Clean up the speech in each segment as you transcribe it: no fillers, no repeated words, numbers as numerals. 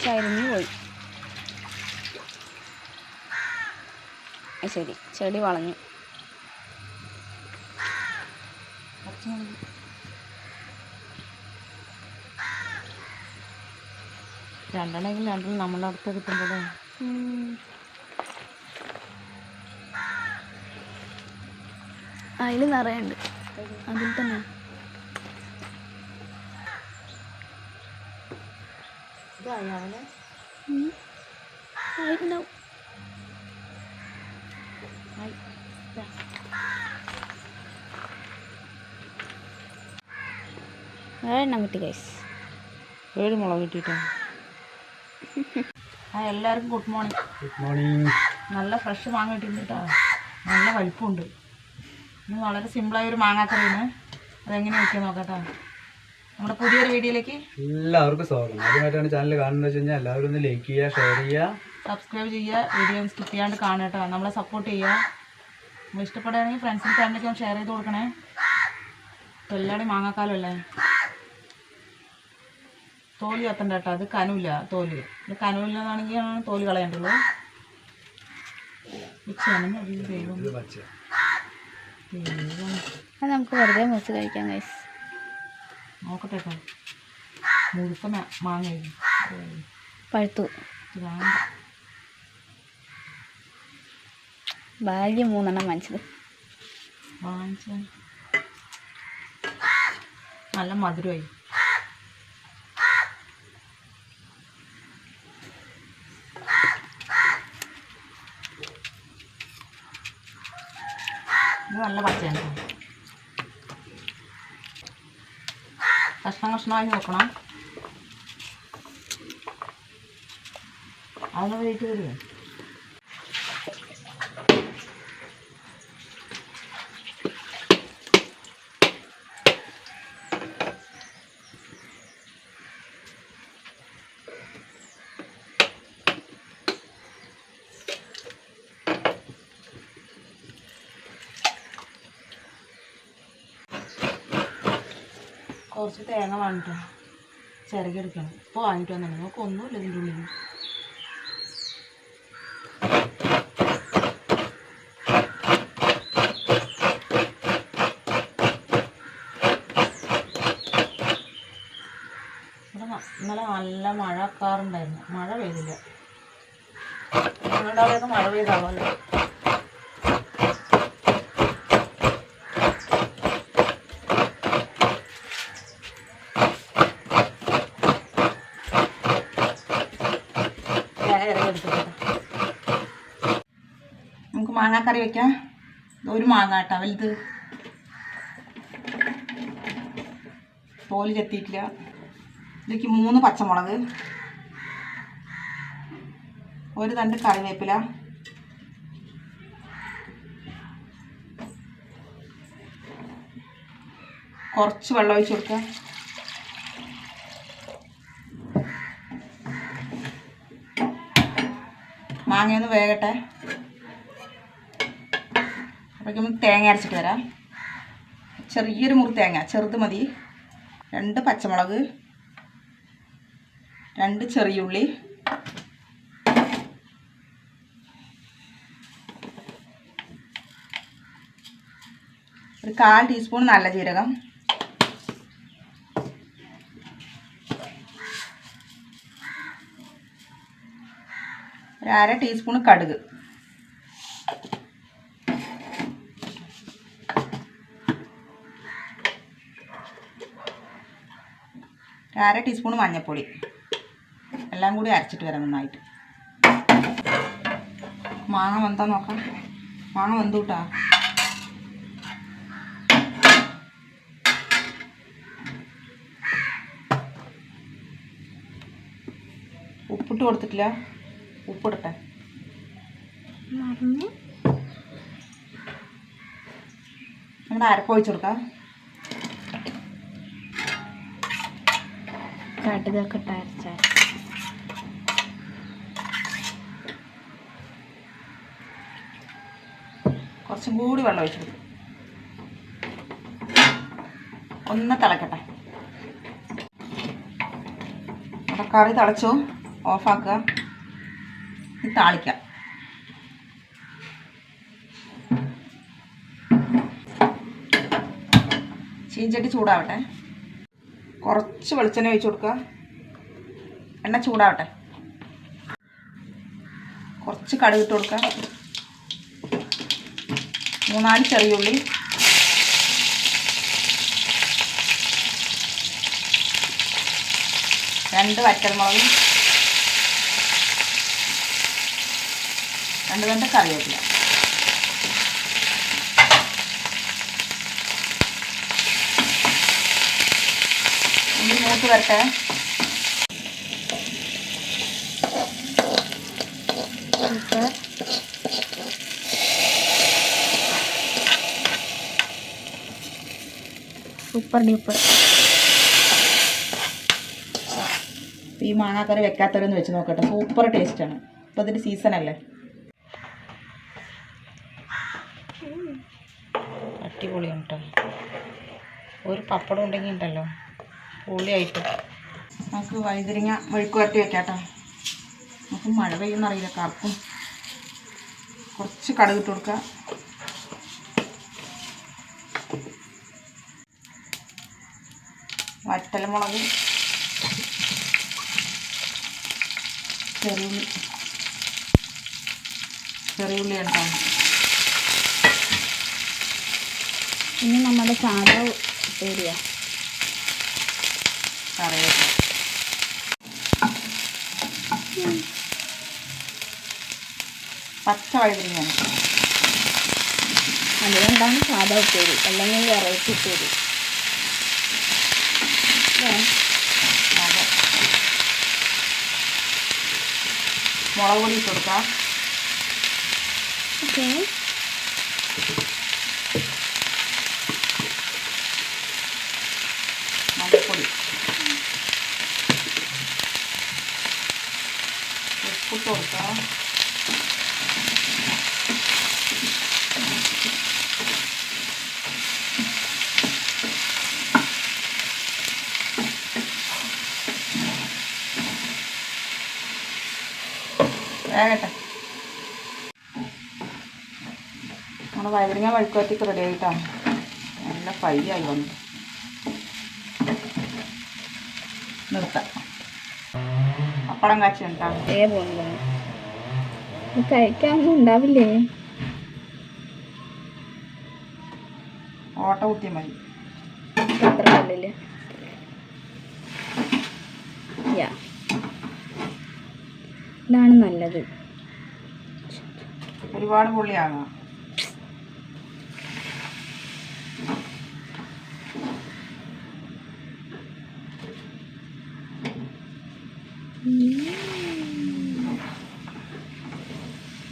ചരിഞ്ഞു പോയി. ശരി, ചെടി വളഞ്ഞു. രണ്ടെണ്ണെങ്കിലും രണ്ടെണ്ണം നമ്മളുടെ അടുത്ത് കിട്ടുമ്പോഴേ അതിൽ നിറയുണ്ട്. അതിൽ തന്നെ എണ്ണം കിട്ടി ഗൈസ്. 7 മുളക് കിട്ടിയിട്ടാ. എല്ലാവർക്കും ഗുഡ് മോർണിംഗ്. Good morning. നല്ല ഫ്രഷ് മാങ്ങ കിട്ടിയിട്ടുണ്ട് കേട്ടോ. നല്ല വലിപ്പമുണ്ട്. ഇന്ന് വളരെ സിമ്പിളായൊരു മാങ്ങാക്കറിയാണ്. അതെങ്ങനെ വയ്ക്കാൻ നോക്കട്ടോ. നമ്മുടെ പുതിയൊരു വീഡിയോയിലേക്ക് എല്ലാവർക്കും സ്വാഗതം. ആദ്യമായിട്ടാണ് ചാനൽ കാണുന്നത് വെച്ച് കഴിഞ്ഞാൽ എല്ലാവരും ഒന്ന് ലൈക്ക് ചെയ്യുക, ഷെയർ ചെയ്യുക, സബ്സ്ക്രൈബ് ചെയ്യുക. വീഡിയോ സ്കിപ്പ് ചെയ്യാണ്ട് കാണുക കേട്ടോ. നമ്മളെ സപ്പോർട്ട് ചെയ്യുക. നമ്മൾ ഇഷ്ടപ്പെടുകയാണെങ്കിൽ ഫ്രണ്ട്സിനും ഫാമിലിക്കും ഒന്ന് ഷെയർ ചെയ്ത് കൊടുക്കണേ. ഇപ്പോൾ എല്ലാവരുടെയും മാങ്ങാക്കാലമല്ലേ. തോല് കത്തണ്ട കേട്ടോ. അത് കനുവില്ല തോല്. ഇത് കനുവില്ലെന്നാണെങ്കിൽ തോല് കളയണ്ടുള്ളൂ. അത് നമുക്ക് വെറുതെ മുറിച്ച് കഴിക്കാം ഗൈസ്. നോക്കട്ടെ കേട്ടോ. മുഴുത്ത മാങ്ങ പഴുത്തു. ഭാഗ്യം 3 വാങ്ങിച്ചത്. നല്ല മധുരമായി. ഇത് നല്ല പച്ചയാണ്. കഷ്ണം കഷ്ണമായി നോക്കണം. അതിന് വെയിറ്റ് വരുമോ? കുറച്ച് തേങ്ങ വാങ്ങിട്ടോ. ചിരകിയെടുക്കണം. ഇപ്പോൾ വാങ്ങിയിട്ട് വന്നില്ല. നമുക്ക് ഒന്നുമില്ല ഇതിൻ്റെ ഉള്ളിൽ. ഇവിടെ ഇന്നലെ നല്ല മഴക്കാറുണ്ടായിരുന്നു. മഴ പെയ്തില്ല. നിങ്ങളുടെ അവിടെയൊക്കെ മഴ പെയ്താവല്ലോ. നമുക്ക് മാങ്ങാക്കറി വയ്ക്കാം. ഒരു മാങ്ങ കേട്ടോ, വലുത്. തോല് ചെത്തിയിട്ടില്ല. ഇതിലേക്ക് 3 പച്ചമുളക്, 1 തണ്ട് കറിവേപ്പില, കുറച്ച് വെള്ളം ഒഴിച്ച് കൊടുക്കുക. മാങ്ങയൊന്ന് വേകട്ടെ. അപ്പോഴേക്കും തേങ്ങ അരച്ചിട്ട് വരാം. ചെറിയൊരു മുറി തേങ്ങ, ചെറുത് മതി. 2 പച്ചമുളക്, 2 ചെറിയുള്ളി, ഒരു 1/4 ടീസ്പൂൺ നല്ല ജീരകം, ഒരു 1/2 ടീസ്പൂൺ കടുക്, ഒരു 1/2 ടീസ്പൂൺ മഞ്ഞൾപ്പൊടി. എല്ലാം കൂടി അരച്ചിട്ട് വരാം നന്നായിട്ട്. മാങ്ങ വെന്താ നോക്കാം. മാങ്ങ വെന്തു കൂട്ടാ. ഉപ്പിട്ട് കൊടുത്തിട്ടില്ല. ഉപ്പിടട്ടെ. നമ്മുടെ അരപ്പ് ഒഴിച്ചു കൊടുക്കാം. കടുകൊക്കെ ഇട്ട് അരച്ച കുറച്ചും കൂടി വെള്ളം ഒഴിച്ചു കൊടുക്കും. ഒന്ന് തിളക്കട്ടെ. അപ്പോൾ കറി തിളച്ചു, ഓഫാക്കുക. ഇത് താളിക്കാം. ചീഞ്ചട്ടി ചൂടാവട്ടെ. കുറച്ച് വെളിച്ചെണ്ണ ഒഴിച്ച് കൊടുക്കുക. എണ്ണ ചൂടാവട്ടെ. കുറച്ച് കടുക് ഇട്ട് കൊടുക്കുക. 3-4 ചെറിയ ഉള്ളി, 2 വറ്റൽമുളക്, 2 കറിവേപ്പില. ഉള്ളി മൂത്ത് വരട്ടെ. Super duper. ഈ മാങ്ങാക്കറി വെക്കാത്തവരൊന്ന് വെച്ച് നോക്കട്ടെ, സൂപ്പർ ടേസ്റ്റാണ്. ഇപ്പോൾ ഇതിൻ്റെ സീസണല്ലേ. അടിപൊളിയാണ് കേട്ടോ. ഒരു പപ്പടം ഉണ്ടെങ്കിൽ ഉണ്ടല്ലോ പൊളിയായിട്ട്. നമുക്ക് വഴുതിരിങ്ങ മെഴുക്ക് വരട്ടി വെക്കാം കേട്ടോ. നമുക്ക് മഴ പെയ്യുമെന്നറിയില്ല, കറുപ്പും. കുറച്ച് കടുക് ഇട്ട് കൊടുക്കുക. വറ്റൽമുളക്, ചെറിയുള്ളി കേട്ടോ. ഇനി നമ്മുടെ സാധാ ഉപ്പേരിയാ. കറിവേപ്പില, പച്ച വഴുതിരിങ്ങയാണ്. അതുകൊണ്ടാണ് സാധാ ഉപ്പേരി, അല്ലെങ്കിൽ വെറൈറ്റി ഉപ്പേരി. മുളക് പൊടി ഇട്ട് കൊടുക്കാം. ഓക്കെ. മല്ലിപ്പൊടി, ഉപ്പിട്ട് കൊടുക്കാം. വേഗട്ടെ. നമ്മുടെ വഴുതിരിങ്ങ മെഴുക്കുവരട്ടിക്ക് റെഡി ആയിട്ടാണ്. നല്ല ഫ്രൈ ആയി വന്നു. നിർത്താം. പപ്പടം കാച്ചി ഉണ്ടാകും. ഇത് കഴിക്കാനൊന്നും ഉണ്ടാവില്ലേ? ഓട്ട കുത്തിയ മതി. അത്ര കല്ലില്ല. ഇതാണ് നല്ലത്. ഒരുപാട് പുള്ളിയാകാം.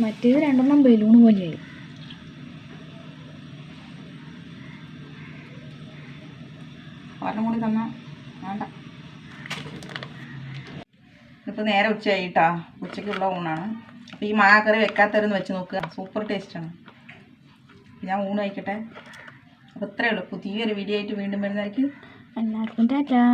മറ്റേത് 2 ബലൂൺ പോലെയായി. ഒരെണ്ണം കൂടി തന്നാൽ വേണ്ട. ഇപ്പോൾ നേരെ ഉച്ചയായിട്ടാ. ഉച്ചയ്ക്കുള്ള ഊണാണ്. അപ്പോൾ ഈ മാങ്ങാക്കറി വെക്കാത്തവരൊന്ന് വെച്ച് നോക്കുക, സൂപ്പർ ടേസ്റ്റാണ്. ഞാൻ ഊണ് കഴിക്കട്ടെ. അപ്പോൾ ഇത്രയേ ഉള്ളൂ. പുതിയൊരു വീഡിയോ ആയിട്ട് വീണ്ടും വരുന്നതായിരിക്കും. എല്ലാവർക്കും ടാറ്റാ.